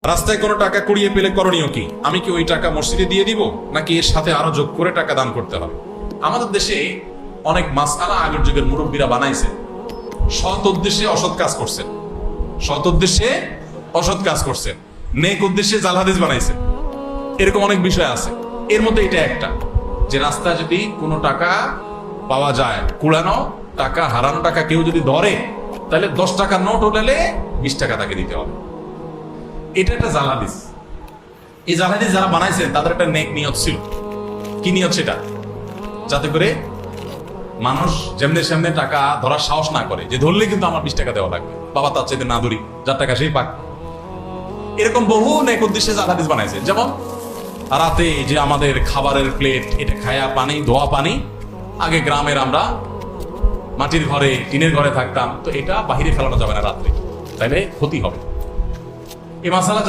রাস্তায় কোনো টাকা কুড়িয়ে পেলে করণীয় কি? আমি কি ওই টাকা মসজিদে দিয়ে দিব, নাকি এর সাথে আরো যোগ করে টাকা দান করতে হবে? আমাদের দেশে অনেক মাসআলা আগের যুগের মুরব্বীরা বানাইছে, সৎ উদ্দেশ্যে অসৎ কাজ করছেন, সৎ উদ্দেশ্যে অসৎ কাজ করছেন, নেক উদ্দেশ্যে জাল হাদিস বানাইছে। এরকম অনেক বিষয় আছে। এর মধ্যে এটা একটা, যে রাস্তায় যদি কোনো টাকা পাওয়া যায়, কুড়ানো টাকা, হারানো টাকা কেউ যদি ধরে, তাহলে 10 টাকার নোট হলে 20 টাকা তাকে দিতে হবে। এটা একটা জাল হাদিস। এই জাল হাদিস যারা বানাইছেন তাদের একটা নেক নিয়ত ছিল। কি নিয়ত সেটা? যাতে করে মানুষ যেমনে সেমনে টাকা ধরার সাহস না করে, যে ধরলে কিন্তু আমার 20 টাকা দেওয়া লাগবে, বাবা তার চাইতে না ধরি, যার টাকা সেই পাক। এরকম বহু নেক উদ্দেশ্যে জাল হাদিস বানাইছে। যেমন রাতে যে আমাদের খাবারের প্লেট, এটা খায়া পানি, ধোয়া পানি, আগে গ্রামের আমরা মাটির ঘরে, টিনের ঘরে থাকতাম, তো এটা বাহিরে ফেলানো যাবে না রাত্রে, তাইলে ক্ষতি হবে। এই মাসালা যারা